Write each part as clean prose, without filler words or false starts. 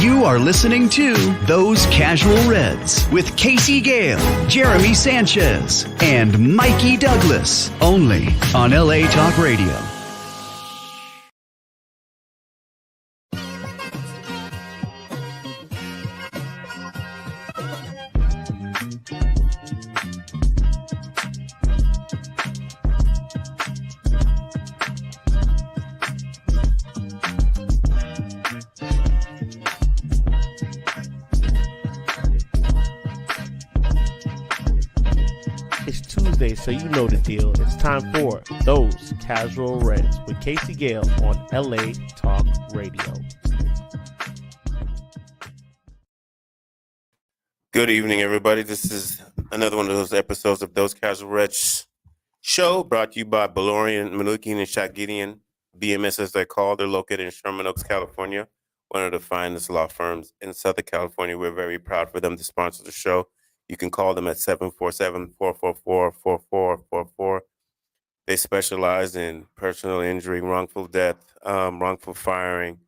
You are listening to Those Casual Reds with Casey Gayle, Jeremy Sanchez, and Mikey Douglas, only on LA Talk Radio. So you know the deal. It's time for Those Casual Reds with Casey Gayle on LA Talk Radio. Good evening, everybody. This is another one of those episodes of Those Casual Reds show brought to you by Balorian, Manukian, and Shagidian, BMS as they're called. They're located in Sherman Oaks, California, one of the finest law firms in Southern California. We're very proud for them to sponsor the show. You can call them at 747-444-4444. They specialize in personal injury, wrongful death, wrongful firing,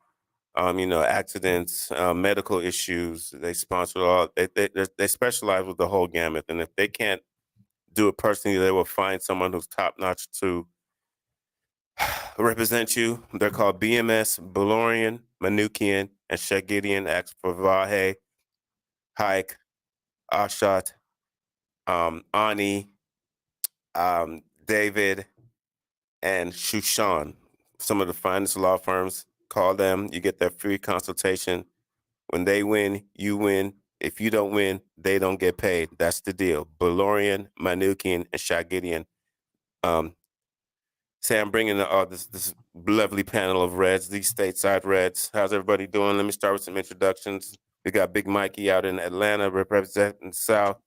accidents, medical issues. They sponsor all. They specialize with the whole gamut. And if they can't do it personally, they will find someone who's top notch to represent you. They're called BMS, Balorian, Manukian, and Shagidian. Ask for Vahe, Hike, Ashat, Ani, David, and Shushan. Some of the finest law firms. Call them. You get their free consultation. When they win, you win. If you don't win, they don't get paid. That's the deal. Balorian, Manukian, and Shagidian. Say I'm bringing this lovely panel of Reds, these stateside Reds. How's everybody doing? Let me start with some introductions. We got Big Mikey out in Atlanta representing South.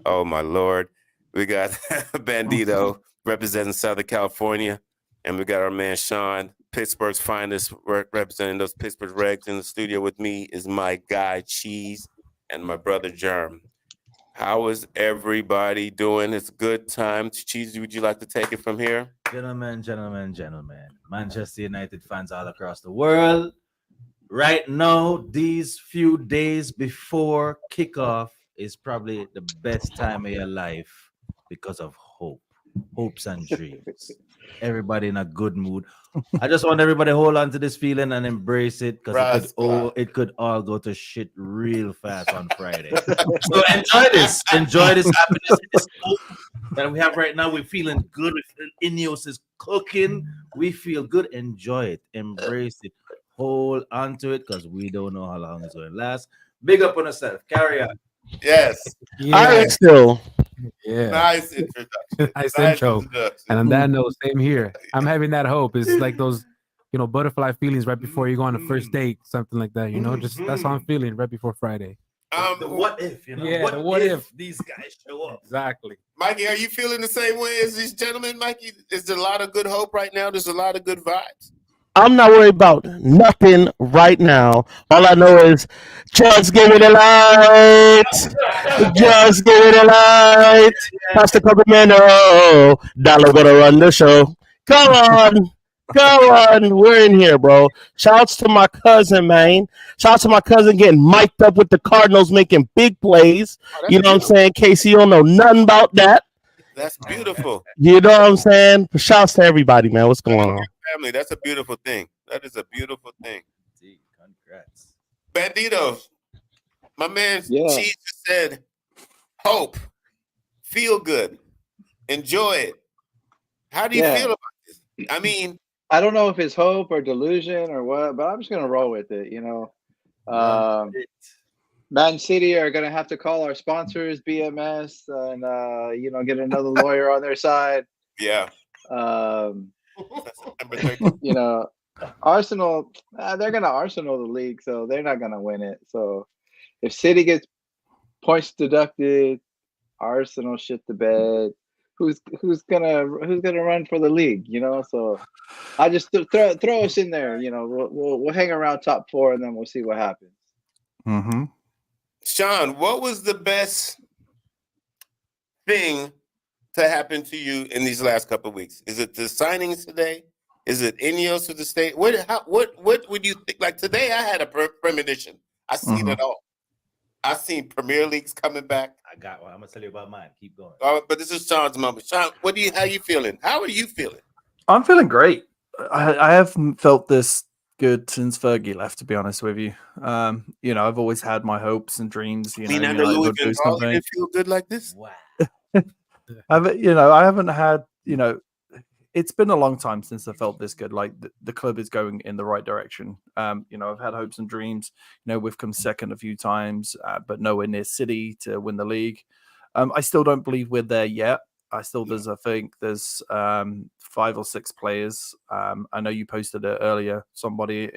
Oh, my Lord. We got Bandito representing Southern California. And we got our man Sean, Pittsburgh's finest, representing those Pittsburgh Reds. In the studio with me is my guy Cheese and my brother Germ. How is everybody doing? It's good time. Cheese, would you like to take it from here? Gentlemen. Manchester United fans all across the world. Right now, these few days before kickoff is probably the best time of your life because of hopes and dreams. Everybody in a good mood. I just want everybody to hold on to this feeling and embrace it because it could all go to shit real fast on Friday. So enjoy this happiness, this hope that we have right now. We're feeling good. Ineos is cooking. We feel good. Enjoy it. Embrace it. Hold on to it because we don't know how long it's going to last. Big up on yourself. Carry on. Yes. Yeah. All right, still. Yeah. Nice introduction. Nice intro. And on that note, same here. I'm having that hope. It's like those, butterfly feelings right before you go on a first date, something like that. Just that's how I'm feeling right before Friday. The what if, Yeah, what if these guys show up? Exactly. Mikey, are you feeling the same way as these gentlemen, Mikey? Is there a lot of good hope right now? There's a lot of good vibes. I'm not worried about nothing right now. All I know is just give me the light. Just give me the light. Pastor Coppermano. Dollar gonna run the show. Come on. We're in here, bro. Shouts to my cousin, man. Shouts to my cousin getting mic'd up with the Cardinals making big plays. You know what I'm saying? Casey, you don't know nothing about that. That's beautiful. You know what I'm saying? Shouts to everybody, man. What's going on? Family, that's a beautiful thing. That is a beautiful thing. Congrats. Bandito, my man Cheese just said, hope, feel good, enjoy it. How do you feel about this? I mean, I don't know if it's hope or delusion or what, but I'm just going to roll with it, Man City are going to have to call our sponsors, BMS, and, get another lawyer on their side. Yeah. Arsenal, they're going to Arsenal the league, so they're not going to win it. So if City gets points deducted, Arsenal shit the bed. Who's gonna run for the league? So I just throw us in there. We'll hang around top 4 and then we'll see what happens. Mm-hmm. Sean, what was the best thing to happen to you in these last couple of weeks? Is it the signings today? Is it Ineos with the state? What would you think? Like today, I had a premonition. I seen it all. I seen Premier Leagues coming back. I got one. I'm gonna tell you about mine. Keep going. But this is Sean's moment. Sean, how you feeling? How are you feeling? I'm feeling great. I haven't felt this good since Fergie left, to be honest with you. I've always had my hopes and dreams. Under Louis Van Gaal, you didn't feel good like this? Wow. I haven't had, it's been a long time since I felt this good. Like the club is going in the right direction. I've had hopes and dreams. We've come second a few times, but nowhere near City to win the league. I still don't believe we're there yet. I think there's 5 or 6 players. I know you posted it earlier. Somebody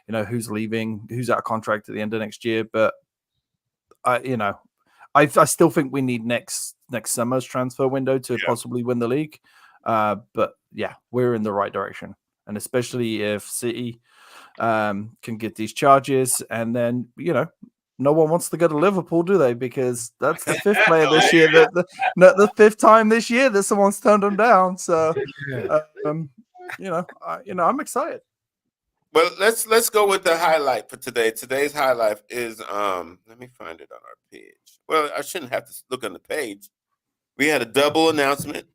who's leaving, who's out of contract at the end of next year. But I still think we need next summer's transfer window to possibly win the league. But yeah, we're in the right direction, and especially if City can get these charges, and then no one wants to go to Liverpool, do they? Because that's the 5th player this year. The 5th time this year that someone's turned them down. So, I'm excited. Well, let's go with the highlight for today. Today's highlight is let me find it on our page. Well, I shouldn't have to look on the page. We had a double announcement.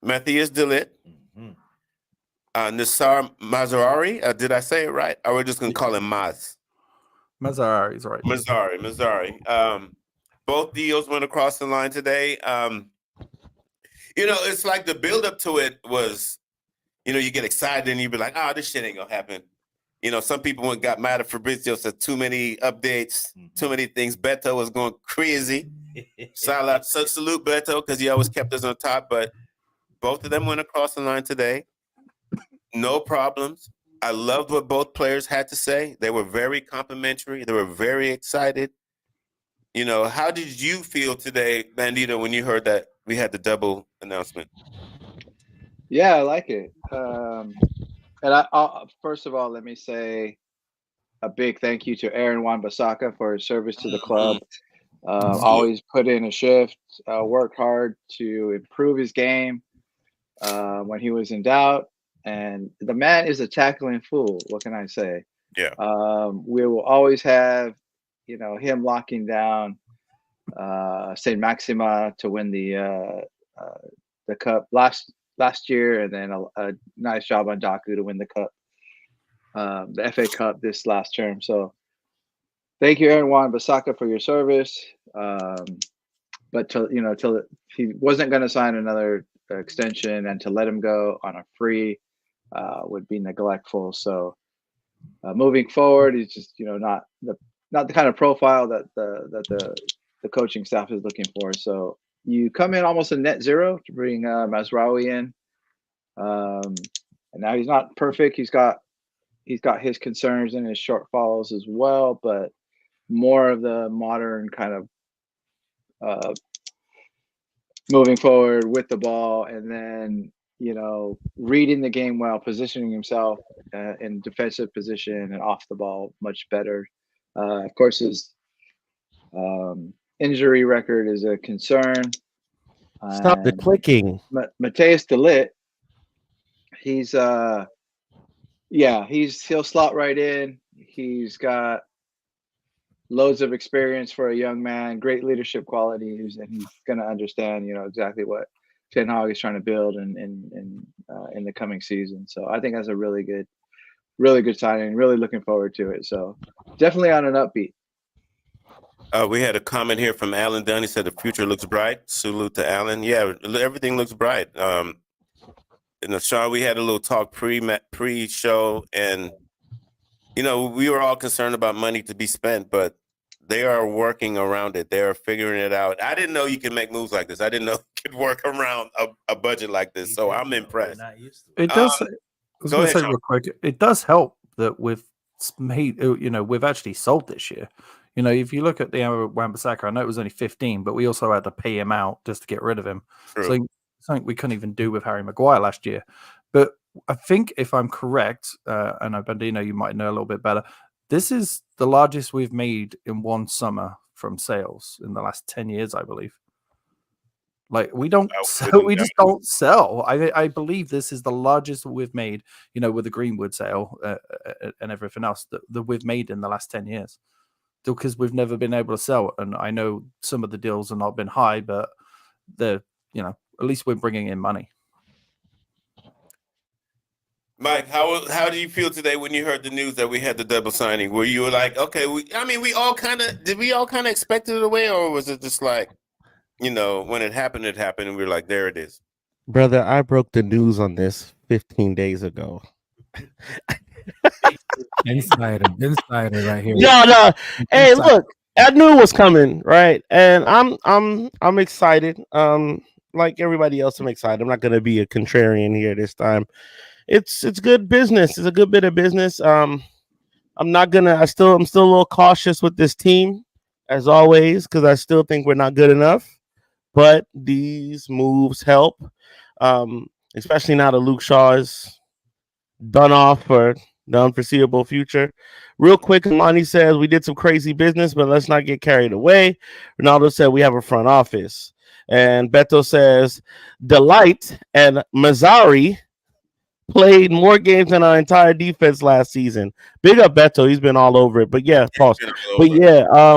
Matthias de Ligt, Nassar Mazraoui. Did I say it right? Or we're just gonna call him Maz? Mazraoui's right. Mazraoui. Both deals went across the line today. It's like the buildup to it was, you get excited and you be like, oh, this shit ain't gonna happen. Some people got mad at Fabrizio, said too many updates, too many things. Beto was going crazy. Salute Beto, because he always kept us on top. But both of them went across the line today. No problems. I loved what both players had to say. They were very complimentary. They were very excited. How did you feel today, Bandito, when you heard that we had the double announcement? Yeah, I like it. And I'll first of all, let me say a big thank you to Aaron Wan-Bissaka for his service to the club. Always put in a shift, worked hard to improve his game when he was in doubt. And the man is a tackling fool. What can I say? Yeah. We will always have, him locking down Saint Maxima to win the cup last year, and then a nice job on Daku to win the cup, the FA Cup this last term. So thank you, Aaron Wan-Bissaka, for your service. But till he wasn't going to sign another extension, and to let him go on a free would be neglectful. So moving forward, he's just not the kind of profile that the coaching staff is looking for. So you come in almost a net zero to bring Mazraoui in, and now he's not perfect. He's got his concerns and his shortfalls as well, but more of the modern kind of moving forward with the ball, and then reading the game well, positioning himself in defensive position and off the ball much better. Of course, his injury record is a concern. Stop the clicking. Matthias de Ligt, he'll slot right in. He's got loads of experience for a young man, great leadership qualities, and he's going to understand, exactly what Ten Hag is trying to build in the coming season. So I think that's a really good signing. Really looking forward to it. So definitely on an upbeat. We had a comment here from Alan Dunn. He said the future looks bright. Salute to Alan. Yeah, everything looks bright. Sean, we had a little talk pre-show, and we were all concerned about money to be spent, but they are working around it. They are figuring it out. I didn't know you could make moves like this. I didn't know you could work around a budget like this. So I'm impressed. It does. I was going to say Sean. real quick. It does help that we've actually sold this year. If you look at the Wan-Bissaka, I know it was only 15, but we also had to pay him out just to get rid of him. True. So something we couldn't even do with Harry Maguire last year. But I think if I'm correct, and Bandino, you might know a little bit better, this is the largest we've made in one summer from sales in the last 10 years, I believe. Like we don't, I sell, wouldn't we doubt just don't sell. I believe this is the largest we've made, you know, with the Greenwood sale and everything else that we've made in the last 10 years. Still, because we've never been able to sell. And I know some of the deals have not been high, but they're, you know, at least we're bringing in money. Mike, how do you feel today when you heard the news that we had the double signing? Were you like, okay, we all kind of expect it away, or was it just like, you know, when it happened, and we were like, there it is. Brother, I broke the news on this 15 days ago. Insider right here. No. Hey, look, I knew it was coming, right? And I'm excited. Like everybody else, I'm excited. I'm not gonna be a contrarian here this time. It's good business. It's a good bit of business. I'm still a little cautious with this team, as always, because I still think we're not good enough. But these moves help. Especially now that Luke Shaw is done off for the unforeseeable future. Real quick, Amani says we did some crazy business, but let's not get carried away. Ronaldo said we have a front office. And Beto says Delight and Mazzari played more games than our entire defense last season. Big up Beto, he's been all over it. But yeah, pause. But yeah,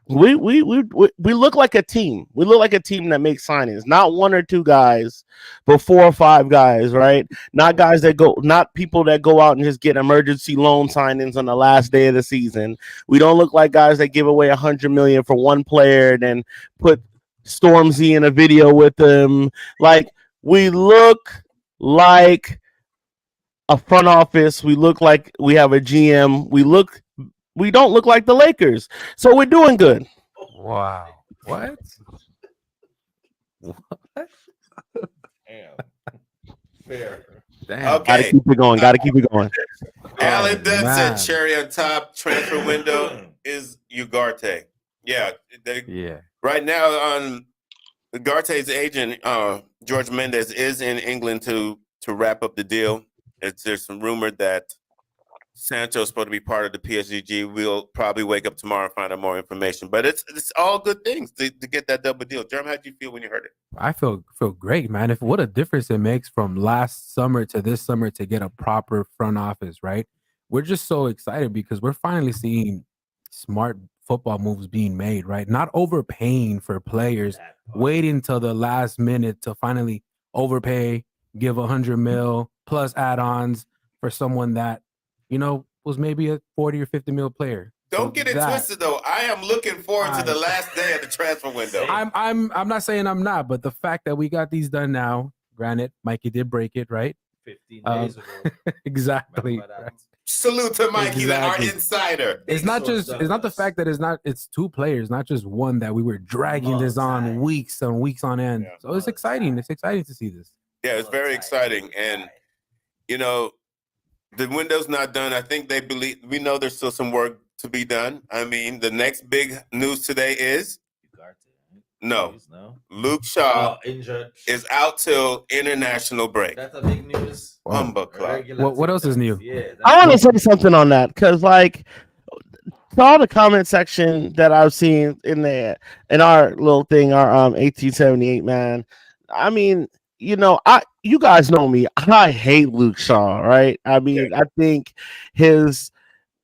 we look like a team. We look like a team that makes signings, not one or two guys, but 4 or 5 guys, right? Not people that go out and just get emergency loan signings on the last day of the season. We don't look like guys that give away $100 million for one player and then put Stormzy in a video with them. Like, we look like a front office. We look like we have a GM. We don't look like the Lakers. So we're doing good. Wow. What? Damn. Fair. Damn. Okay. Gotta keep it going. Alan Dunn man. said cherry on top transfer window is Ugarte. Yeah. Yeah. Right now on Ugarte's agent, George Mendes, is in England to wrap up the deal. There's some rumor that Sancho's supposed to be part of the PSG. We'll probably wake up tomorrow and find out more information. But it's all good things to get that double deal. Jeremy, how did you feel when you heard it? I feel great, man. What a difference it makes from last summer to this summer to get a proper front office, right? We're just so excited because we're finally seeing smart football moves being made, right? Not overpaying for players, waiting till the last minute to finally overpay, give $100 million plus add-ons for someone that, you know, was maybe a 40 or 50 mil player. Don't get it twisted though. I am looking forward to the last day of the transfer window. I'm not saying I'm not, but the fact that we got these done now, granted, Mikey did break it, right? 15 days ago. Exactly. Right. Salute to Mikey, our insider. It's not the fact that it's 2 players, not just one, that we were dragging this on weeks and weeks on end. Yeah. So it's exciting. It's exciting to see this. Yeah, it's very exciting. And you know, the window's not done. I think we know there's still some work to be done. I mean, the next big news today is Luke Shaw is out till international break. That's a big news. Humble club. What else is new? Yeah, I want to say something on that because, like, to all the comment section that I've seen in our little thing, our 1878 man. I mean, you know, you guys know me. I hate Luke Shaw, right? I mean, I think his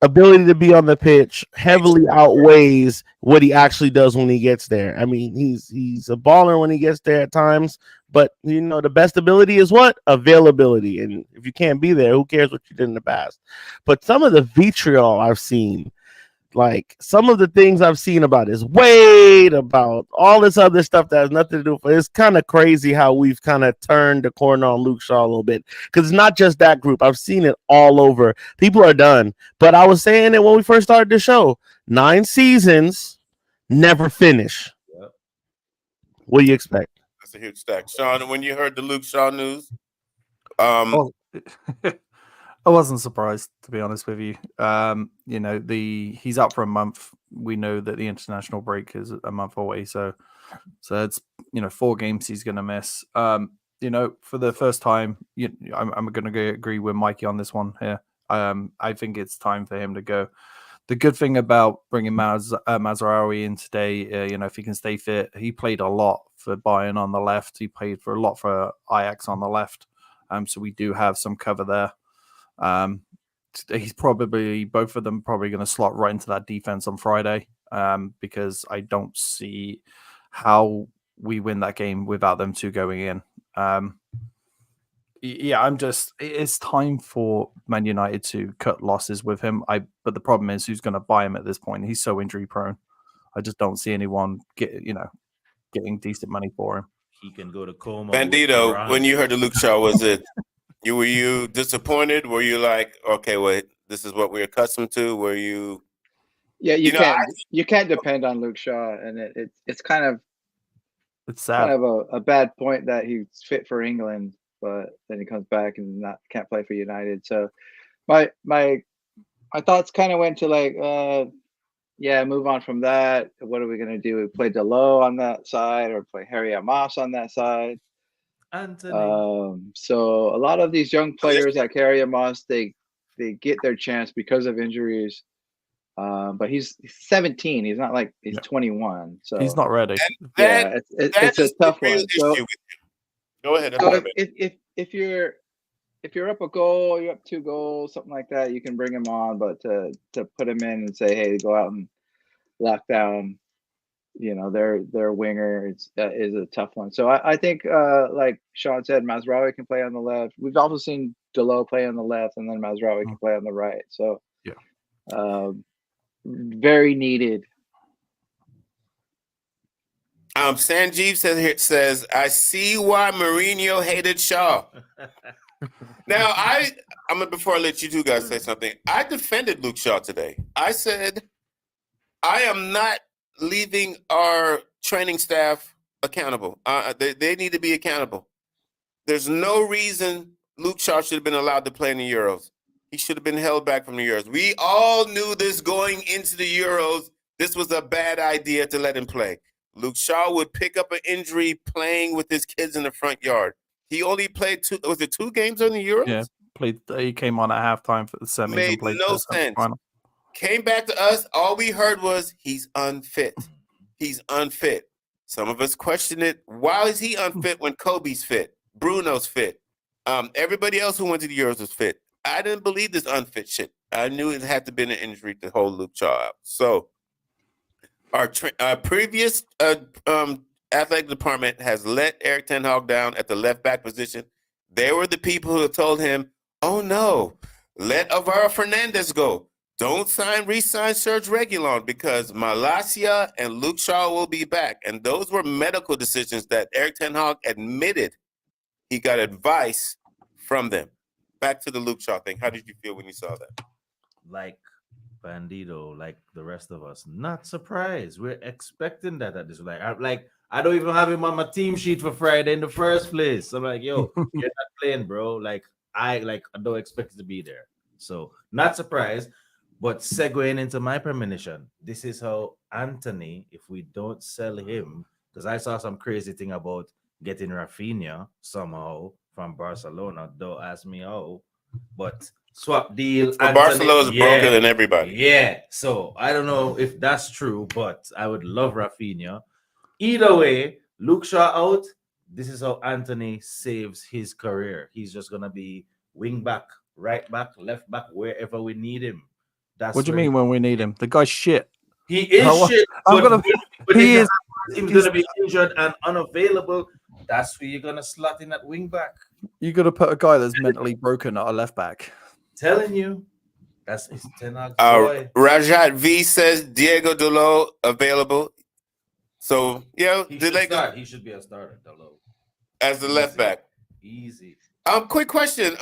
ability to be on the pitch heavily outweighs what he actually does when he gets there. I mean, he's a baller when he gets there at times, but you know, the best ability is what? Availability. And if you can't be there, who cares what you did in the past? But some of the vitriol I've seen, like some of the things I've seen about his weight, about all this other stuff that has nothing to do with it, it's kind of crazy how we've kind of turned the corner on Luke Shaw a little bit. Because it's not just that group. I've seen it all over. People are done. But I was saying it when we first started the show. 9 seasons, never finish. Yep. What do you expect? That's a huge stack. Sean, when you heard the Luke Shaw news, I wasn't surprised, to be honest with you. You know, he's out for a month. We know that the international break is a month away, so it's 4 games he's going to miss. You know, for the first time, I'm going to agree with Mikey on this one here. I think it's time for him to go. the good thing about bringing Mazraoui in today, if he can stay fit, he played a lot for Bayern on the left. He played for a lot for Ajax on the left. So we do have some cover there. He's probably, both of them probably going to slot right into that defense on Friday, because I don't see how we win that game without them two going in. It's time for Man United to cut losses with him. But the problem is, who's going to buy him at this point? He's so injury prone. I just don't see anyone getting decent money for him. He can go to coma. Bandito, when you heard the Luke Shaw, were you disappointed? Were you like, okay, wait, this is what we're accustomed to? Were you? Yeah, you can't depend on Luke Shaw, and it's kind of sad. Kind of a bad point that he's fit for England, but then he comes back and can't play for United. So my thoughts kind of went to like, move on from that. What are we gonna do? We play Delo on that side, or play Harry Amos on that side. Anthony. So a lot of these young players like Harry Amos, they get their chance because of injuries. But he's 17. He's not like he's 21. So he's not ready. It's a tough one. So, go ahead. So if you're up a goal, you're up 2 goals, something like that, you can bring him on. But to put him in and say, hey, go out and lock down, their winger is a tough one. So I think, like Sean said, Mazraoui can play on the left. We've also seen Delo play on the left, and then Mazraoui can play on the right. So very needed. Sanjeev says, I see why Mourinho hated Shaw. Now, before I let you two guys say something, I defended Luke Shaw today. I said, I am not leaving our training staff accountable. They need to be accountable. There's no reason Luke Shaw should have been allowed to play in the Euros. He should have been held back from the Euros. We all knew this going into the Euros. This was a bad idea to let him play. Luke Shaw would pick up an injury playing with his kids in the front yard. He only played 2 games on the Euros? Yeah, he came on at halftime for the semis. Made and played no sense. Came back to us, all we heard was he's unfit. He's unfit. Some of us questioned it. Why is he unfit when Kobe's fit? Bruno's fit. Everybody else who went to the Euros was fit. I didn't believe this unfit shit. I knew it had to be an injury to hold Luke Shaw out. So our previous athletic department has let Eric Ten Hag down at the left back position. They were the people who told him, oh no, let Alvaro Fernandez go. Don't re-sign Serge Reguilon because Malacia and Luke Shaw will be back. And those were medical decisions that Eric Ten Hag admitted he got advice from them. Back to the Luke Shaw thing. How did you feel when you saw that? Like Bandito, like the rest of us, not surprised. We're expecting that at this. I don't even have him on my team sheet for Friday in the first place. I'm like, yo, you're not playing, bro. I don't expect it to be there. So not surprised. But segueing into my premonition, this is how Anthony, if we don't sell him, because I saw some crazy thing about getting Rafinha somehow from Barcelona. Don't ask me how, but swap deal. Barcelona is broken than everybody. Yeah, so I don't know if that's true, but I would love Rafinha. Either way, Luke Shaw out. This is how Anthony saves his career. He's just gonna be wing back, right back, left back, wherever we need him. What do you mean when we need him? The guy's shit. He is shit. He's going to be injured and unavailable. That's where you're going to slot in at wing back. You're going to put a guy that's mentally broken at a left back. Telling you. That's his Ten Hag's boy. Rajat V says Diego Delo available. So, he should be a starter, Delo. As the left back. Easy. Quick question.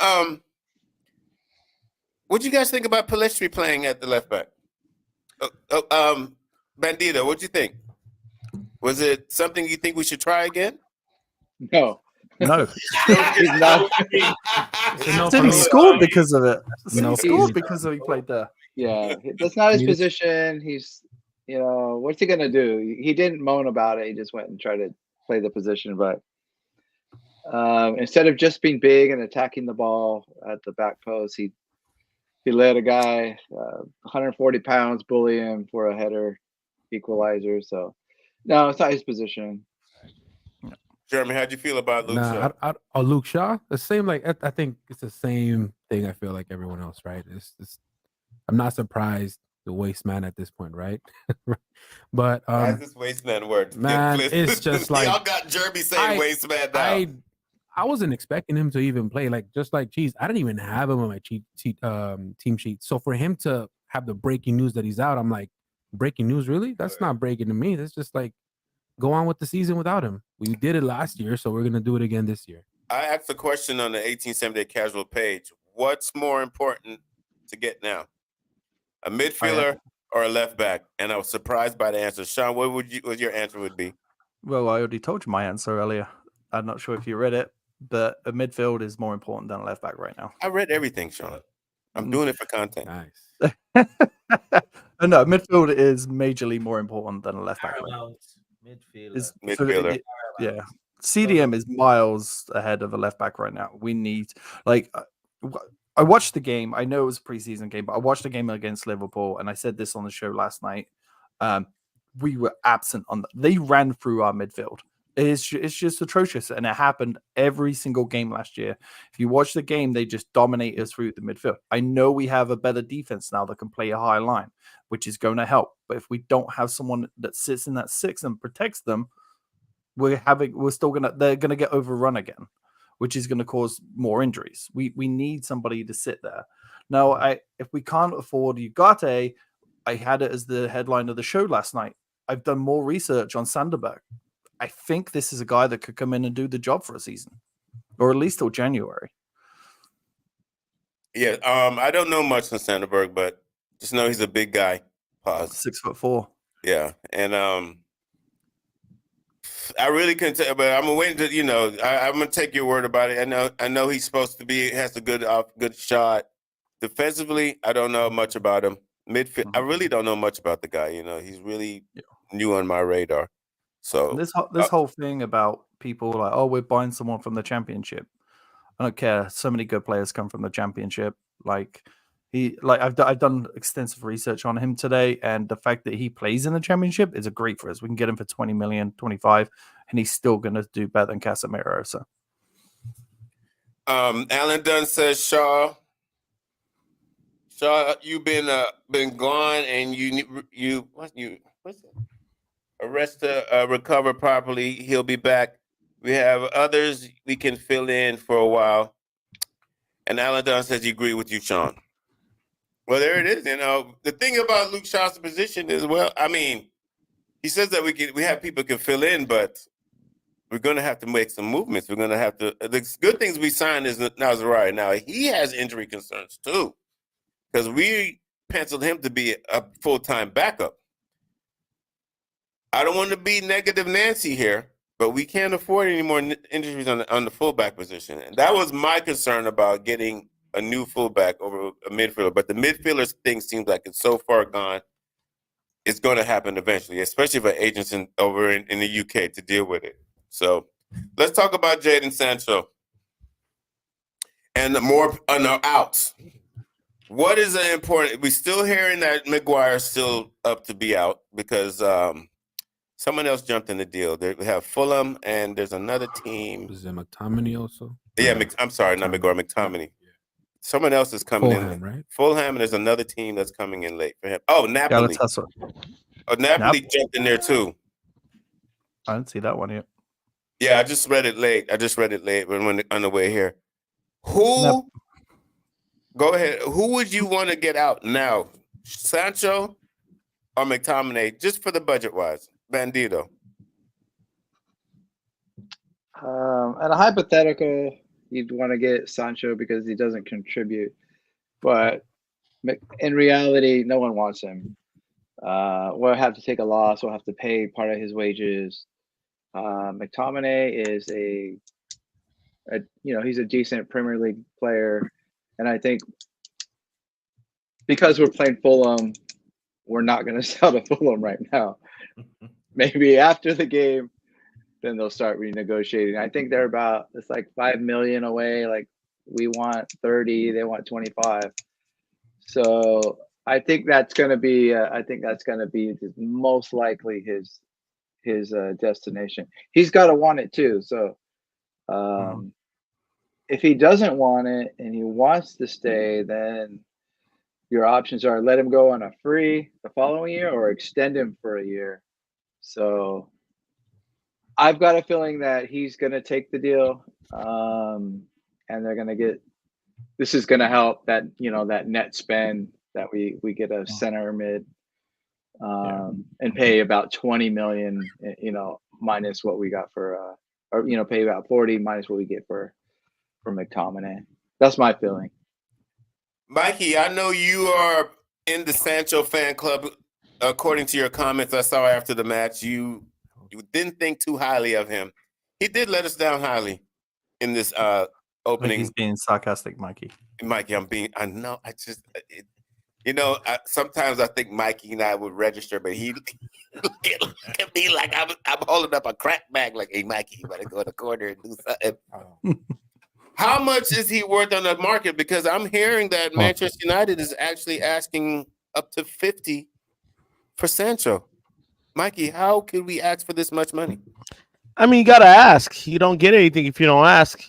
What do you guys think about Pellistri playing at the left back? Bandito, what do you think? Was it something you think we should try again? No. He's not. He scored because of it. He scored because he played there. Yeah, that's not his position. He's, what's he gonna do? He didn't moan about it. He just went and tried to play the position. But instead of just being big and attacking the ball at the back post, he he let a guy 140 pounds bully him for a header equalizer. So no, it's not his position. Jeremy, how'd you feel about Luke Shaw? Luke Shaw, the same. Like I think it's the same thing. I feel like everyone else, right? I'm not surprised. The waste man at this point, right? But Why is this waste man word? man, it's just like y'all got Jeremy saying waste man now. I wasn't expecting him to even play. Like just like Cheese, I didn't even have him on my team sheet. So for him to have the breaking news that he's out, I'm like, breaking news, really? That's not breaking to me. That's just like go on with the season without him. We did it last year, so we're gonna do it again this year. I asked a question on the 1878 casual page. What's more important to get now? A midfielder or a left back? And I was surprised by the answer. Sean, what your answer would be? Well, I already told you my answer earlier. I'm not sure if you read it, but a midfield is more important than a left back right now. I read everything, Sean. I'm doing it for content. Nice. No, midfield is majorly more important than a left back. Midfielder. Yeah. CDM is miles ahead of a left back right now. We need, like, I watched the game. I know it was a preseason game, but I watched the game against Liverpool, and I said this on the show last night. We were absent on they ran through our midfield. It's just atrocious, and it happened every single game last year. If you watch the game, they just dominate us through the midfield. I know we have a better defense now that can play a high line, which is going to help. But if we don't have someone that sits in that 6 and protects them, they're gonna get overrun again, which is going to cause more injuries. We need somebody to sit there. Now, if we can't afford Ugarte, I had it as the headline of the show last night. I've done more research on Sanderberg. I think this is a guy that could come in and do the job for a season, or at least till January. Yeah, I don't know much on Sanderberg, but just know he's a big guy. Pause. 6'4". Yeah, and I really couldn't tell, but I'm waiting to, I'm gonna take your word about it. I know he's supposed to be has a good shot. Defensively, I don't know much about him. Midfield, I really don't know much about the guy. He's really new on my radar. So this whole thing about people like, oh, we're buying someone from the championship. I don't care. So many good players come from the championship. I've done extensive research on him today, and the fact that he plays in the championship is a great for us. We can get him for 20 million, 25, and he's still going to do better than Casemiro. So, Alan Dunn says, Shaw, you've been gone, and what's it? A rest to recover properly. He'll be back. We have others we can fill in for a while. And Alan Dunn says he agree with you, Sean. Well, there it is. The thing about Luke Shaw's position is, he says that we have people can fill in, but we're going to have to make some movements. We're going to have to. The good things we signed is Nazariah. Now he has injury concerns too, because we penciled him to be a full-time backup. I don't want to be negative Nancy here, but we can't afford any more injuries on the fullback position. And that was my concern about getting a new fullback over a midfielder. But the midfielder thing seems like it's so far gone. It's going to happen eventually, especially for agents over in the UK to deal with it. So let's talk about Jadon Sancho and more on the outs. What is important? We're still hearing that Maguire's still up to be out because someone else jumped in the deal. We have Fulham, and there's another team. Is it McTominay also? Yeah, I'm sorry, not Maguire, McTominay. Yeah. Someone else is coming in. Right? Fulham, and there's another team that's coming in late for him. Oh, Napoli. Napoli jumped in there too. I didn't see that one yet. Yeah, I just read it late. When on the way here. Go ahead. Who would you want to get out now? Sancho or McTominay, just for the budget-wise? Bandito. At a hypothetical, you'd want to get Sancho because he doesn't contribute. But in reality, no one wants him. We'll have to take a loss. We'll have to pay part of his wages. McTominay is he's a decent Premier League player. And I think because we're playing Fulham, we're not going to sell to Fulham right now. Maybe after the game, then they'll start renegotiating. I think they're it's like 5 million away. Like we want 30, they want 25. So I think that's going to be. I think that's going to be most likely his destination. He's got to want it too. So if he doesn't want it and he wants to stay, then your options are let him go on a free the following year or extend him for a year. So I've got a feeling that he's going to take the deal, and they're going to get. This is going to help that that net spend that we get a center mid, and pay about 20 million, minus what we got for or pay about 40 minus what we get for McTominay. That's my feeling. Mikey, I know you are in the Sancho fan club. According to your comments I saw after the match, you didn't think too highly of him. He did let us down highly in this opening. He's being sarcastic, Mikey. Mikey, I know. Sometimes I think Mikey and I would register, but he look at me like I'm holding up a crack bag like, hey, Mikey, you better go in the corner and do something. How much is he worth on the market? Because I'm hearing that Manchester United is actually asking up to 50 for Sancho. Mikey, how could we ask for this much money? I mean, you got to ask. You don't get anything if you don't ask.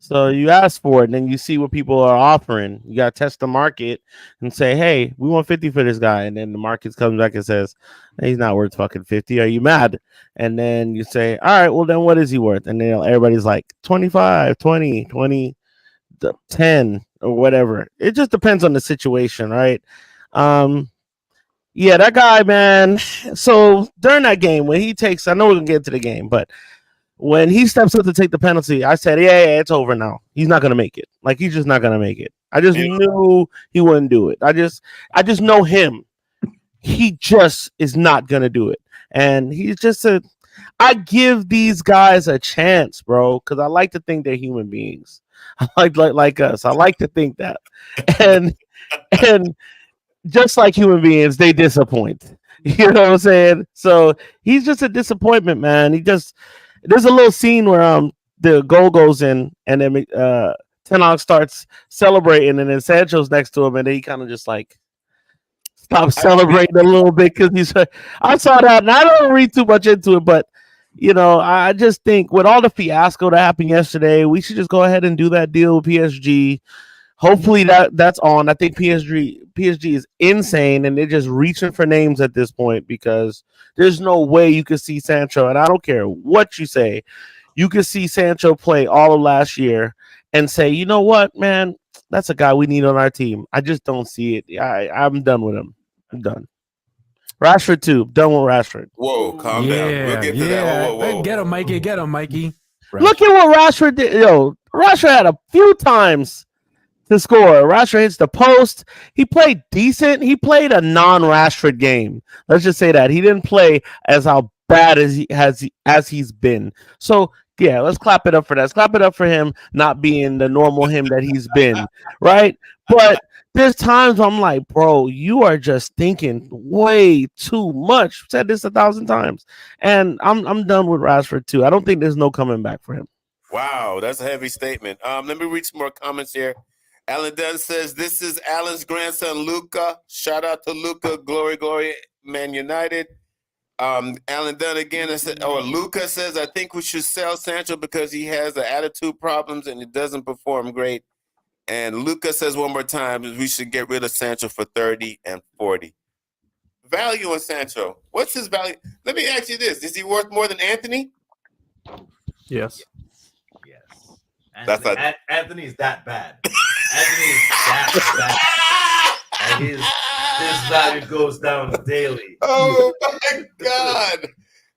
So you ask for it, and then you see what people are offering. You got to test the market and say, hey, we want 50 for this guy. And then the market comes back and says, hey, he's not worth fucking 50. Are you mad? And then you say, all right, well, then what is he worth? And then everybody's like 25, 20, 10 or whatever. It just depends on the situation, right? Yeah, that guy, man. So during that game, when he takes, I know we're going to get into the game, but when he steps up to take the penalty, I said, yeah, it's over now. He's not going to make it. Like, he's just not going to make it. I just knew he wouldn't do it. I just know him. He just is not going to do it. And he's just I give these guys a chance, bro, because I like to think they're human beings. like us. I like to think that. And just like human beings, they disappoint. You know what I'm saying? So he's just a disappointment, man. There's a little scene where the goal goes in, and then Ten Hag starts celebrating, and then Sancho's next to him, and then he kind of just like stops celebrating a little bit because I saw that, and I don't read too much into it, but I just think with all the fiasco that happened yesterday, we should just go ahead and do that deal with PSG. Hopefully that's on. I think PSG is insane, and they're just reaching for names at this point because there's no way you could see Sancho, and I don't care what you say, you could see Sancho play all of last year and say, you know what, man, that's a guy we need on our team. I just don't see it. I'm done with him. I'm done. Rashford too. Done with Rashford. Whoa, calm down. We'll get to that. Whoa. Get him, Mikey. Get him, Mikey. Look at what Rashford did. Rashford had a few times to score. Rashford hits the post. He played decent. He played a non-Rashford game. Let's just say that he didn't play as how bad as he's been. So yeah, let's clap it up for that. Let's clap it up for him not being the normal him that he's been, right? But there's times I'm like, bro, you are just thinking way too much. I've said this 1,000 times, and I'm done with Rashford too. I don't think there's no coming back for him. Wow, that's a heavy statement. Let me read some more comments here. Alan Dunn says, this is Alan's grandson, Luca. Shout out to Luca. Glory, glory, Man United. Alan Dunn again. Luca says, I think we should sell Sancho because he has the attitude problems and he doesn't perform great. And Luca says one more time, we should get rid of Sancho for 30 and 40. Value on Sancho. What's his value? Let me ask you this. Is he worth more than Anthony? Yes. Anthony's that bad. Anthony's that bad. And his value goes down daily. Oh my God.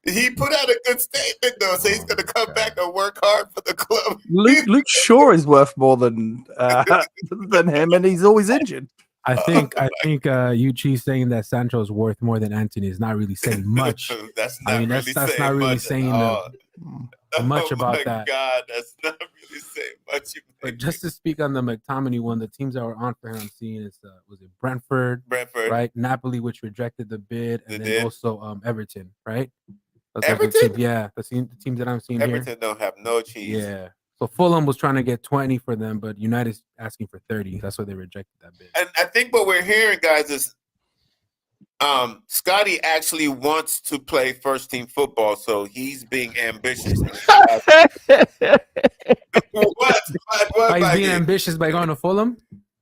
He put out a good statement though, so he's gonna come back and work hard for the club. Luke Shaw is worth more than him, and he's always injured. I think Yuchi's saying that Sancho is worth more than Anthony is not really saying much. That's not really saying much about that. God, that's not really saying much. But just to speak on the McTominay one, the teams that were on for him, I'm seeing is was it Brentford, right? Napoli, which rejected the bid, and then also Everton, right? That's Everton, the teams that I'm seeing Everton don't have no cheese. Yeah. So Fulham was trying to get 20 for them, but United's asking for 30. That's why they rejected that bid. And I think what we're hearing, guys, is Scotty actually wants to play first team football, so he's being ambitious. What? He's being ambitious by going to Fulham?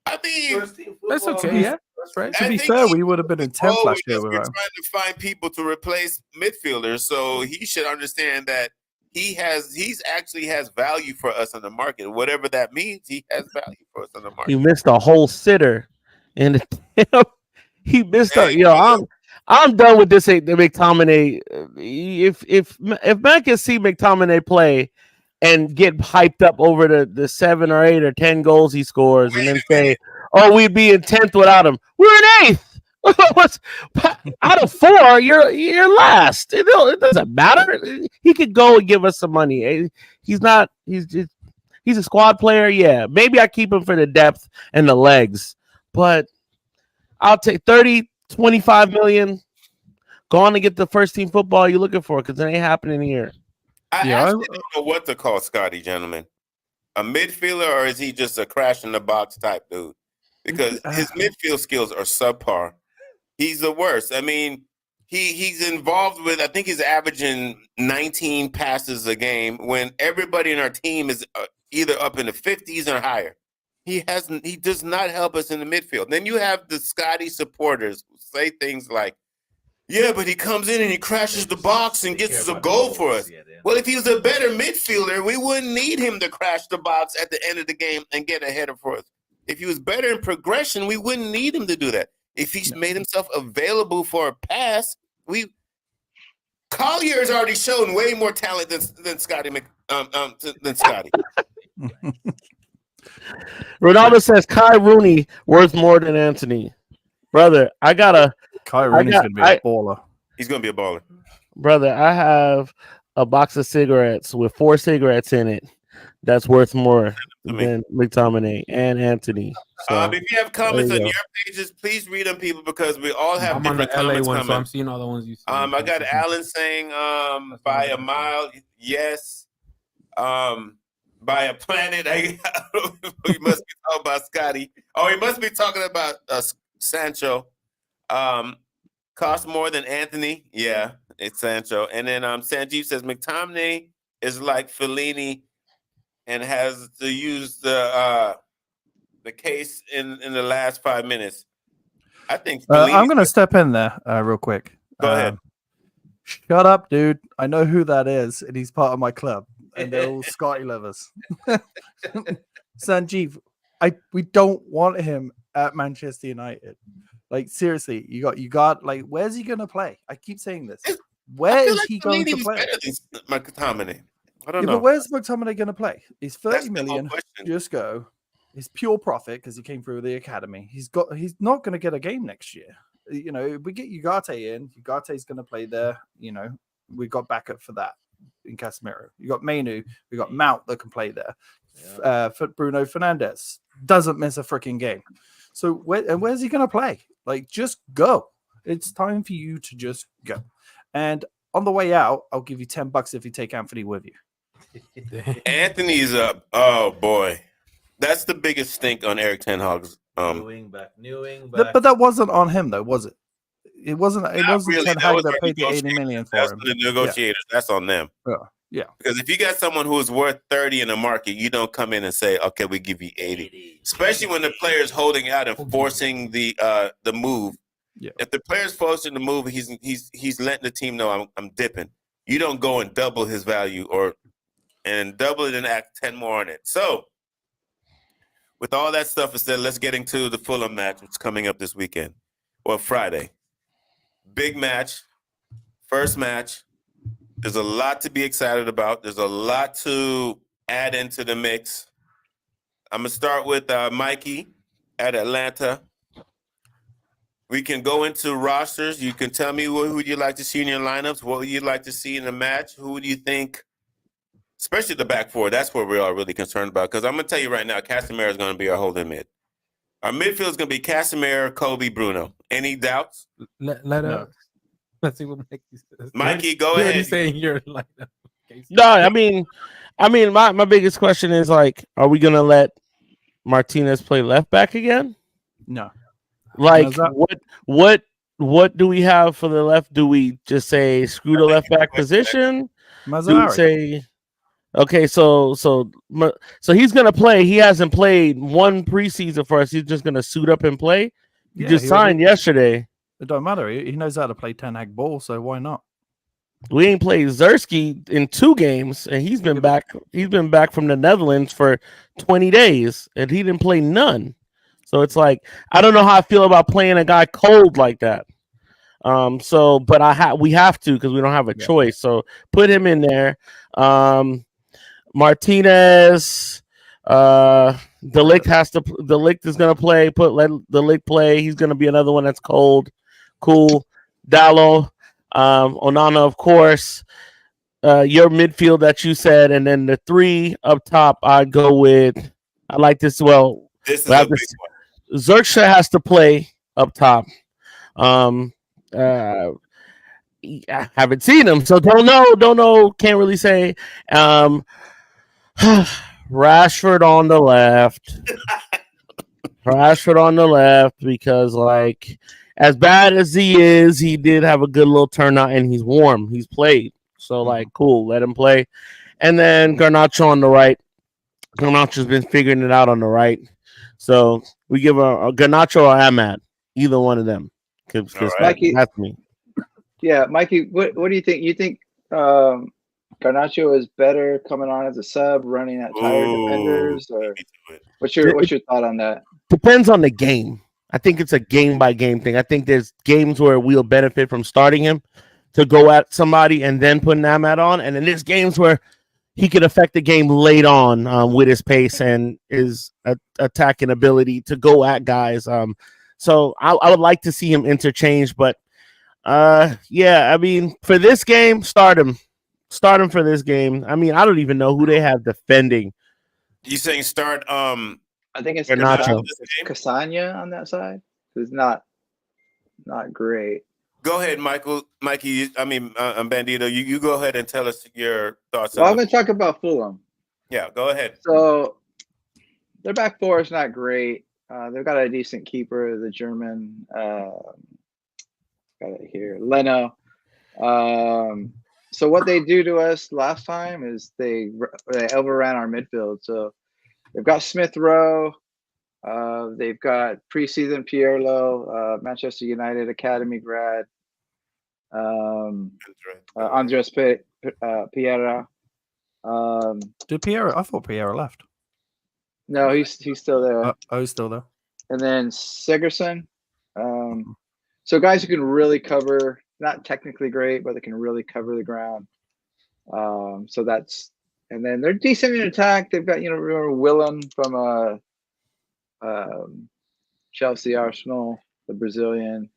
I mean, That's okay. Yeah, that's right. To be fair, we would have been in 10th last year with we're him. trying to find people to replace midfielders, so he should understand that he's actually has value for us on the market. Whatever that means, he has value for us on the market. He missed a whole sitter, and he missed a. I'm done with this. The McTominay. If man can see McTominay play and get hyped up over the 7 or 8 or 10 goals he scores, and then say, "Oh, we'd be in 10th without him." We're in 8th. What's out of 4? You're last. It doesn't matter. He could go and give us some money. He's not. He's a squad player. Yeah, maybe I keep him for the depth and the legs, but I'll take 30, 25 million. Go on and get the first team football you're looking for, because it ain't happening here. I actually don't know what to call Scotty, gentlemen. A midfielder, or is he just a crash in the box type dude? Because his midfield skills are subpar. He's the worst. I mean, he's involved with, I think he's averaging 19 passes a game when everybody in our team is either up in the 50s or higher. He does not help us in the midfield. Then you have the Scotty supporters who say things like, yeah, but he comes in and he crashes the box and gets us a goal for us. Well, if he was a better midfielder, we wouldn't need him to crash the box at the end of the game and get a header for us. If he was better in progression, we wouldn't need him to do that. If he's made himself available for a pass, Collier's already shown way more talent than Scotty. Than Scotty. Ronaldo says Kai Rooney worth more than Anthony. Brother, Kai Rooney's going to be a baller. He's going to be a baller. Brother, I have a box of cigarettes with 4 cigarettes in it that's worth more than McTominay and Anthony. So, if you have comments on your pages, please read them, people, because we all have different comments coming. So I'm seeing all the ones you see. I got Alan saying by a mile, yes. By a planet, you must be talking about Scotty. Oh, he must be talking about Sancho. Cost more than Anthony. Yeah, it's Sancho. And then Sanjeev says McTominay is like Fellini and has to use the case in the last 5 minutes. I think I'm going to step in there real quick. Go ahead. Shut up, dude. I know who that is, and he's part of my club. And they're all Scotty lovers. Sanjeev, we don't want him at Manchester United. Like, seriously, you got like, where's he gonna play? I keep saying this. Where is he going to play? McTominay. I don't know. But where's McTominay gonna play? He's 30 million. Just go. It's pure profit because he came through the academy. He's not gonna get a game next year. You know, if we get Ugarte in, Ugarte's gonna play there. You know, we got backup for that. In Casemiro, you got Mainu, we got Mount that can play there. Bruno Fernandes doesn't miss a freaking game. So where's he going to play? Like, just go. It's time for you to just go. And on the way out, I'll give you $10 if you take Anthony with you. Anthony's up. Oh boy, that's the biggest stink on Eric Ten Hag's. New back. But that wasn't on him though, was it? It wasn't. It wasn't really. Ten Hag that paid the 80 million for that's him. The negotiators. Yeah. That's on them. Yeah. Because if you got someone who is worth 30 in the market, you don't come in and say, "Okay, we give you 80." Especially when the player is holding out and forcing the move. Yeah. If the player's forcing the move, he's letting the team know I'm dipping. You don't go and double his value and double it and act 10 more on it. So, with all that stuff instead, let's get into the Fulham match, which is coming up this weekend or Friday. Big match, first match. There's a lot to be excited about. There's a lot to add into the mix. I'm going to start with Mikey at Atlanta. We can go into rosters. You can tell me who would you like to see in your lineups, what would you like to see in the match, who do you think, especially the back four, that's what we are really concerned about. Because I'm going to tell you right now, Casemiro is going to be our holding mid. Our midfield is going to be Casemiro, Kobe, Bruno. Any doubts? Let's see what Mikey says. Mikey, go ahead. Saying your lineup. No, I mean, I mean, my biggest question is like, are we gonna let Martinez play left back again? No. Like, How's that? what do we have for the left? Do we just say screw the left back position? Do we Mazzari. say okay? So he's gonna play. He hasn't played one preseason for us. He's just gonna suit up and play. He just signed yesterday. It don't matter. He knows how to play 10-hag ball, so why not? We ain't played Zersky in 2 games, and he's been back. He's been back from the Netherlands for 20 days, and he didn't play none. So it's like I don't know how I feel about playing a guy cold like that. But we have to because we don't have a choice. So put him in there. Martinez, Delict is gonna play. Let Delict play. He's gonna be another one that's cold, cool. Dallo, Onana, of course. Your midfield that you said, and then the 3 up top. I go with. I like this. Well, this is a big one. Zerksha has to play up top. I haven't seen him, so don't know. Can't really say. Rashford on the left. Rashford on the left because, like, as bad as he is, he did have a good little turnout, and he's warm. He's played, so like, cool. Let him play, and then Garnacho on the right. Garnacho's been figuring it out on the right. So we give a Garnacho or Ahmad, either one of them. Because Mikey, that's me. Yeah, Mikey, what do you think? You think Garnacho is better coming on as a sub, running at tired defenders, or what's your thought on that? Depends on the game. I think it's a game by game thing. I think there's games where we'll benefit from starting him to go at somebody and then putting Ahmad on, and then there's games where he could affect the game late on with his pace and his attacking ability to go at guys. So I would like to see him interchange, but yeah, I mean, for this game, start him for this game. I mean, I don't even know who they have defending. You saying start? I think it's Garnacho. Casanya on that side. Who's not great. Go ahead, Mikey. Bandito. You go ahead and tell us your thoughts. Well, I'm going to talk about Fulham. Yeah, go ahead. So their back four is not great. They've got a decent keeper, the German. Got it here, Leno. So what they do to us last time is they overran our midfield. So they've got Smith Rowe. They've got preseason Pirlo, Manchester United Academy grad, Andres Piera. Did Piera? I thought Piera left. No, he's still there. He's still there. And then Sigurdsson. So guys who can really cover, not technically great, but they can really cover the ground. So that's, and then they're decent in attack. They've got, remember Willem from Chelsea, Arsenal, the Brazilian.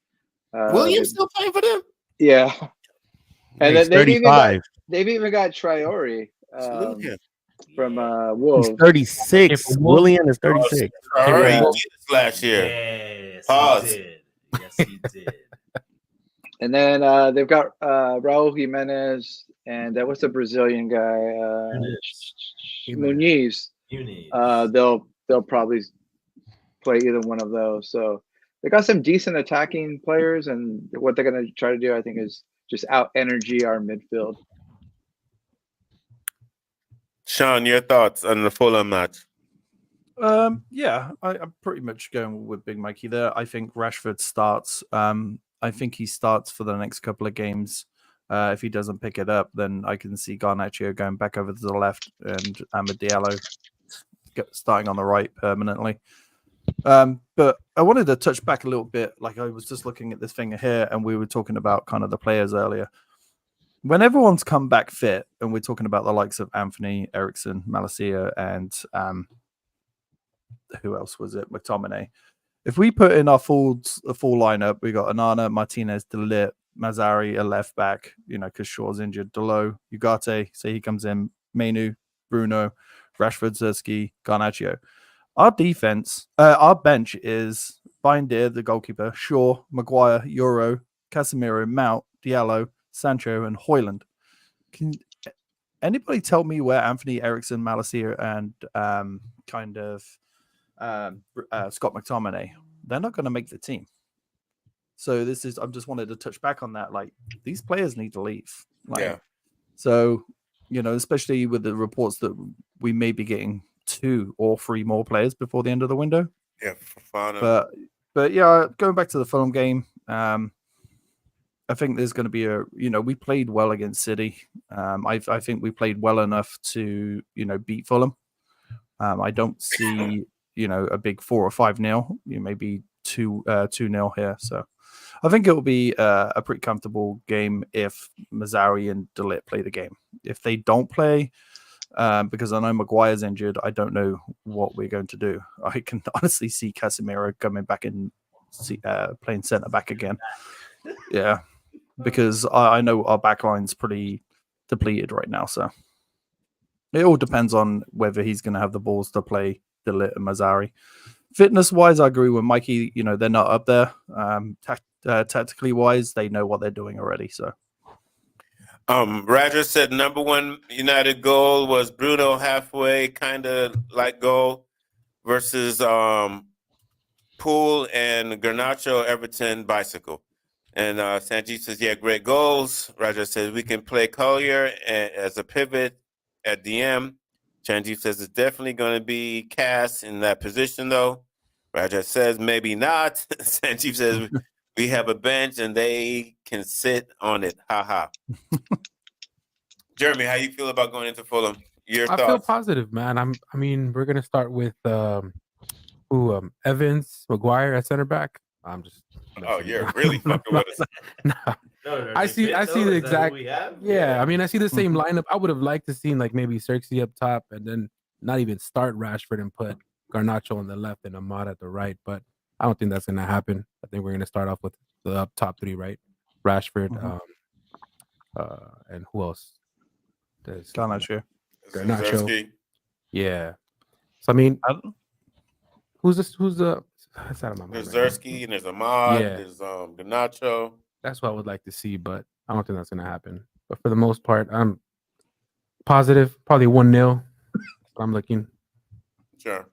Williams still playing for them? Yeah. And then they've even got Traore from Wolves. He's 36. William is 36. Last year. Yes, Pause. he did. Yes, he did. And then they've got Raul Jimenez and what's the Brazilian guy? Muniz. They'll probably play either one of those. So they got some decent attacking players, and what they're going to try to do, I think, is just out energy our midfield. Sean, your thoughts on the Fulham match? Yeah, I'm pretty much going with Big Mikey there. I think Rashford starts. I think he starts for the next couple of games. If he doesn't pick it up, then I can see Garnacho going back over to the left and Amad Diallo starting on the right permanently. But I wanted to touch back a little bit. Like, I was just looking at this thing here, and we were talking about kind of the players earlier. When everyone's come back fit, and we're talking about the likes of Anthony, Eriksson, Malacia, and who else was it? McTominay. If we put in our full lineup, we got Onana, Martinez, De Ligt, Mazzari, a left back, because Shaw's injured. Delo, Ugarte, say he comes in, Mainu, Bruno, Rashford, Zersky, Garnacho. Our defense, our bench is Bindeer, the goalkeeper, Shaw, Maguire, Euro, Casemiro, Mount, Diallo, Sancho, and Højlund. Anybody tell me where Anthony Erickson, Malasier, and Scott McTominay? They're not going to make the team. So I just wanted to touch back on that. Like, these players need to leave. Yeah. So, especially with the reports that we may be getting 2 or 3 more players before the end of the window. Yeah, Fofana. But yeah, going back to the Fulham game, I think there's going to be we played well against City. I think we played well enough to, beat Fulham. I don't see, a big 4 or 5-0, maybe 2-0 here. So I think it will be a pretty comfortable game if Mazzari and De Ligt play the game. If they don't play, because I know Maguire's injured, I don't know what we're going to do. I can honestly see Casemiro coming back and playing centre back again. Yeah, because I know our backline's pretty depleted right now. So it all depends on whether he's going to have the balls to play De Ligt and Mazzari. Fitness-wise, I agree with Mikey. They're not up there. Tactically wise, they know what they're doing already. So, Roger said number 1 United goal was Bruno halfway, kind of like goal versus Poole and Garnacho Everton bicycle. And Sanjeev says, yeah, great goals. Roger says we can play Collier as a pivot at DM. Sanjeev says it's definitely going to be Cass in that position, though. Roger says maybe not. Sanjeev says we have a bench and they can sit on it. Ha ha. Jeremy, how you feel about going into Fulham? Your I thoughts? feel positive, man. I mean, we're gonna start with Evans, Maguire at center back. I'm just. Oh, you're really fucking with us. No, I see the exact. Yeah, I mean, I see the same lineup. I would have liked to see like maybe Xerxes up top, and then not even start Rashford and put Garnacho on the left and Ahmad at the right. But I don't think that's gonna happen. I think we're gonna start off with the up top 3, right? Rashford, and who else? Garnacho. Zersky. Yeah. So I mean, who's the? That's out of my mind. There's Zersky and there's Ahmad. Yeah. There's Garnacho. That's what I would like to see, but I don't think that's gonna happen. But for the most part, I'm positive. Probably 1-0. I'm looking. Sure.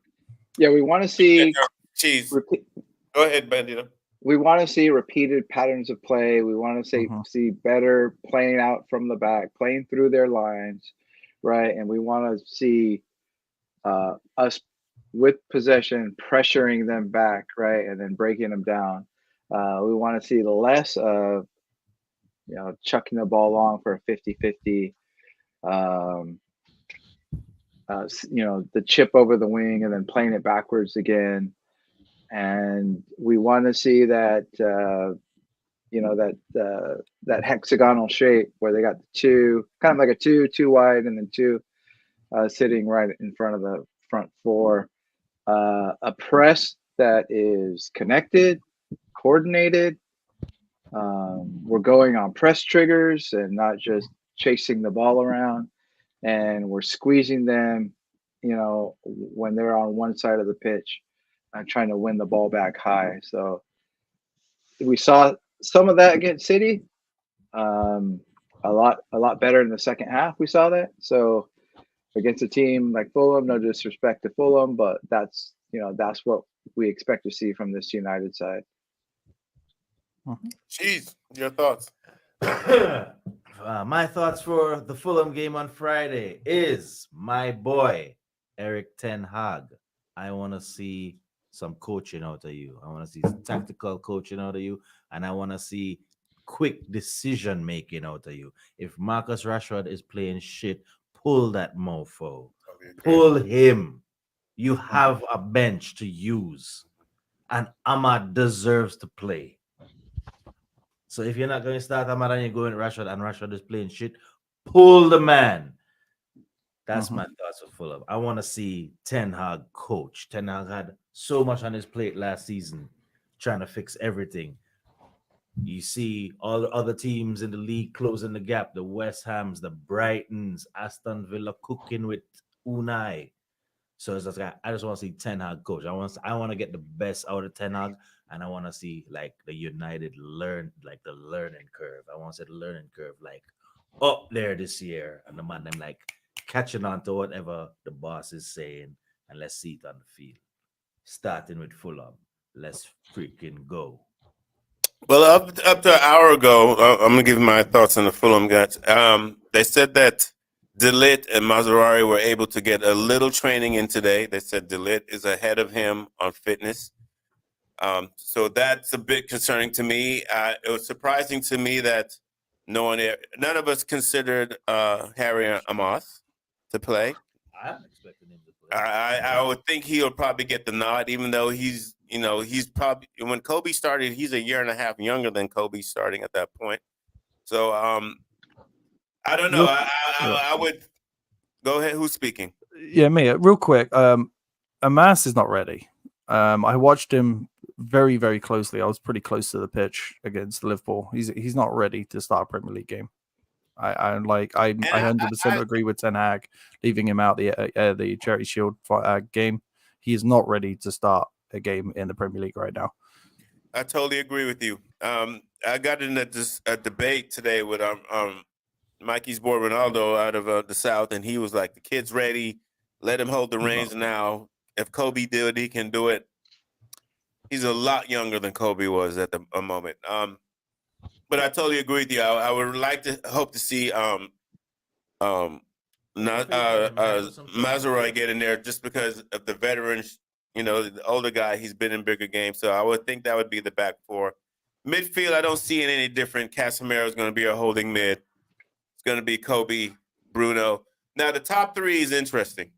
Yeah, we want to see Cheese. Go ahead, Bandito. We want to see repeated patterns of play. We want to see better playing out from the back, playing through their lines, right? And we want to see us with possession pressuring them back, right, and then breaking them down. We want to see less of chucking the ball long for a 50-50. The chip over the wing and then playing it backwards again. And we want to see that that hexagonal shape where they got the 2, kind of like a 2 wide, and then 2 sitting right in front of the front 4. A press that is connected, coordinated. We're going on press triggers and not just chasing the ball around. And we're squeezing them, when they're on one side of the pitch, trying to win the ball back high. So we saw some of that against City. A lot better in the second half. We saw that. So against a team like Fulham, no disrespect to Fulham, but that's what we expect to see from this United side. Cheese, your thoughts? My thoughts for the Fulham game on Friday is my boy Eric Ten Hag. I want to see some coaching out of you. I want to see tactical coaching out of you, and I want to see quick decision making out of you. If Marcus Rashford is playing shit, pull that mofo. Pull him. You have a bench to use, and Ahmad deserves to play. So if you're not going to start Ahmad and you're going Rashford and Rashford is playing shit, pull the man. That's my thoughts of Fulham. I want to see Ten Hag coach. Ten Hag had so much on his plate last season, trying to fix everything. You see all the other teams in the league closing the gap. The West Hams, the Brightons, Aston Villa cooking with Unai. So it's just I just want to see Ten Hag coach. I want to get the best out of Ten Hag, and I want to see like the United the learning curve. I want to see the learning curve like up there this year, and the man them like catching on to whatever the boss is saying, and let's see it on the field. Starting with Fulham, let's freaking go. Well, up to an hour ago, I'm gonna give my thoughts on the Fulham guys. They said that Delit and Maserati were able to get a little training in today. They said Delit is ahead of him on fitness. So that's a bit concerning to me. It was surprising to me that none of us considered Harry Amos to play. I'm expecting him to play. I would think he'll probably get the nod, even though he's probably, when Kobe started, he's a year and a half younger than Kobe starting at that point. So I don't know. I would go ahead. Who's speaking? Yeah, me. Real quick. Amas is not ready. I watched him very, very closely. I was pretty close to the pitch against Liverpool. He's not ready to start a Premier League game. I 100% agree with Ten Hag leaving him out the Charity Shield game. He is not ready to start a game in the Premier League right now. I totally agree with you. I got in a debate today with Mikey's boy Ronaldo out of the South, and he was like, "The kid's ready. Let him hold the reins now. If Kobe did it, he can do it." He's a lot younger than Kobe was at the moment. But I totally agree with you. I would like to hope to see Maserati get in there just because of the veterans. The older guy, he's been in bigger games. So I would think that would be the back four. Midfield, I don't see it any different. Casemiro is going to be a holding mid. It's going to be Kobe, Bruno. Now, the top three is interesting.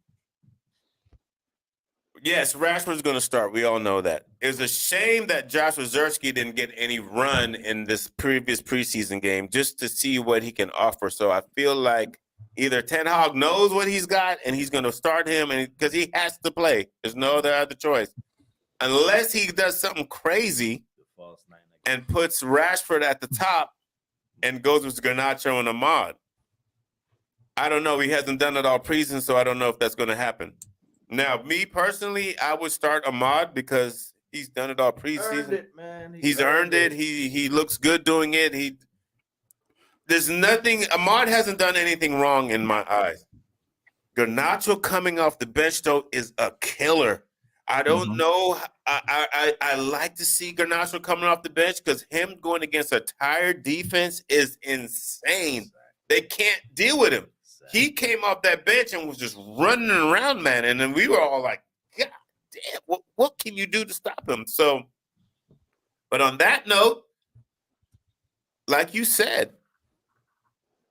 Yes, Rashford's going to start. We all know that. It's a shame that Josh Wazerski didn't get any run in this previous preseason game just to see what he can offer. So I feel like either Ten Hag knows what he's got and he's going to start him because he has to play. There's no other choice. Unless he does something crazy and puts Rashford at the top and goes with Garnacho and Ahmad. I don't know. He hasn't done it all preseason, so I don't know if that's going to happen. Now, me personally, I would start Ahmad because he's done it all preseason. Earned it, man. He's earned it. He looks good doing it. There's nothing. Ahmad hasn't done anything wrong in my eyes. Garnacho coming off the bench though is a killer. I don't know. I like to see Garnacho coming off the bench because him going against a tired defense is insane. They can't deal with him. He came off that bench and was just running around, man. And then we were all like, God damn, what can you do to stop him? So, but on that note, like you said,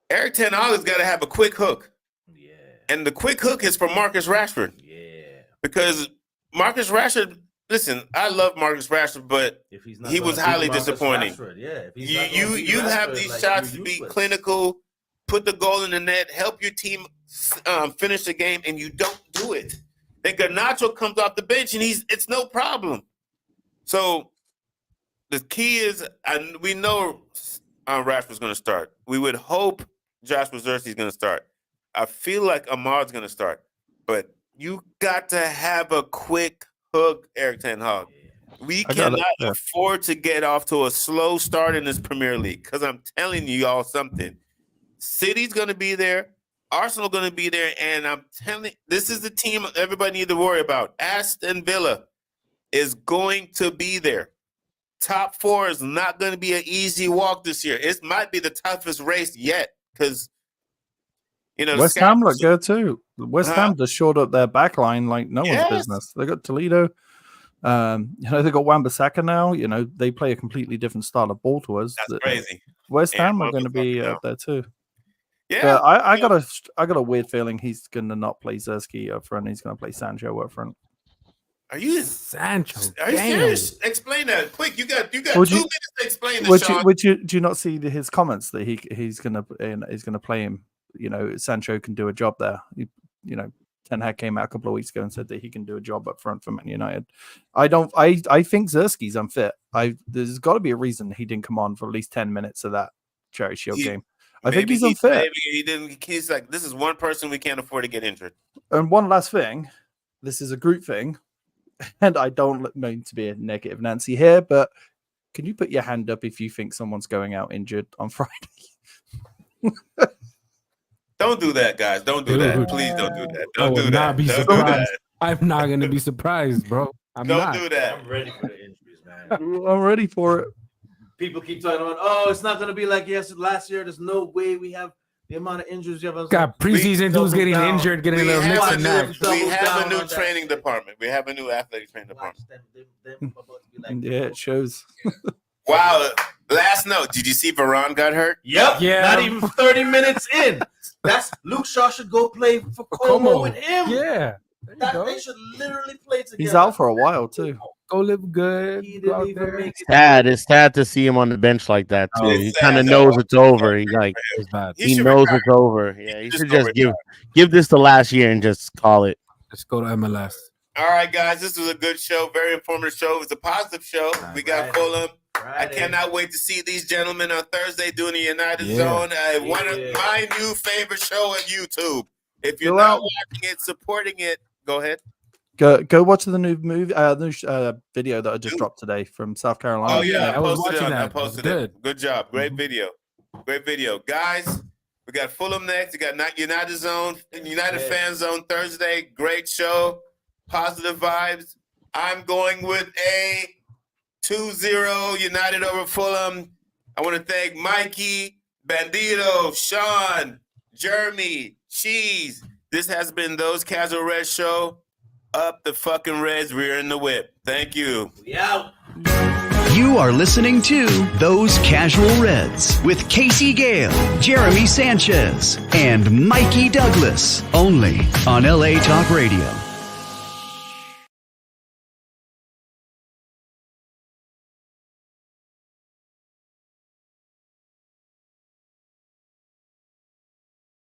Eric Ten Hag has got to have a quick hook. Yeah. And the quick hook is for Marcus Rashford. Yeah. Because Marcus Rashford, listen, I love Marcus Rashford, but he was highly disappointing. Rashford, you have these shots to be clinical, put the goal in the net, help your team finish the game, and you don't do it. Then Garnacho comes off the bench, and it's no problem. So the key is, and we know Rashford's going to start. We would hope Josh Wazerski's going to start. I feel like Ahmad's going to start. But you got to have a quick hook, Eric Ten Hag. We cannot afford to get off to a slow start in this Premier League because I'm telling you all something. City's going to be there. Arsenal going to be there. And I'm telling you, this is the team everybody needs to worry about. Aston Villa is going to be there. Top four is not going to be an easy walk this year. It might be the toughest race yet because, West Ham look good too. West Ham just shored up their back line like no one's business. They got Toledo. They got Wan-Bissaka now. They play a completely different style of ball to us. That's crazy. West Ham are going to be up there too. Yeah, but I got a weird feeling he's going to not play Zersky up front. He's going to play Sancho up front. Are you Sancho? Are you serious? Explain that quick. You got 2 minutes to explain this. Do you not see his comments that he's going to play him? Sancho can do a job there. Ten Hag came out a couple of weeks ago and said that he can do a job up front for Man United. I think Zersky's unfit. There's got to be a reason he didn't come on for at least 10 minutes of that Charity Shield game. I think he's unfit. Maybe he didn't. He's like, this is one person we can't afford to get injured. And one last thing, this is a group thing, and I don't mean to be a negative Nancy here, but can you put your hand up if you think someone's going out injured on Friday? Don't do that, guys. Don't do that. Dude. Please don't do that. I Don't would do not that. be Don't do surprised. that. I'm not gonna be surprised, bro. I'm Don't not. do that. I'm ready for the injuries, man. I'm ready for it. People keep talking about, oh, it's not going to be like last year. There's no way we have the amount of injuries you have. I was Got preseason dudes getting injured, getting a little mix and match. We have a new training department. We have a new athletic training department. Them about to be like, Yeah, it shows. Wow. Last note. Did you see Varane got hurt? Yep. Yeah. Not even 30 minutes in. That's Luke Shaw should go play for Como with him. Yeah. There you go. They should literally play together. He's out for a while too. Go live good. He Go didn't out even there. make it. It's sad to see him on the bench like that too. Oh, He it's kind of sad, knows though. it's over. He like It's bad. He he should knows retire. it's over. Yeah, he Just should go just retire. give this the last year and just call it. Let's go to MLS. All right, guys. This was a good show. Very informative show. It was a positive show. We got Right. Fulham. I Friday. cannot wait to see these gentlemen on Thursday doing the United Yeah. Zone. One of Yeah. my new favorite show on YouTube. If you're Go not out. watching it, supporting it, go ahead. Go watch the new movie, video that I just dropped today from South Carolina. Oh yeah, I I was posted it. watching I that. It was posted good. it. Good job. Great video. Great video, guys. We got Fulham next. We got United Zone, United Fan Zone Thursday. Great show. Positive vibes. I'm going with a 2-0 United over Fulham. I want to thank Mikey, Bandito, Sean, Jeremy, Cheese. This has been Those Casual Reds show. Up the fucking Reds, we're in the whip. Thank you. We out. You are listening to Those Casual Reds with Casey Gayle, Jeremy Sanchez, and Mikey Douglas, only on LA Talk Radio.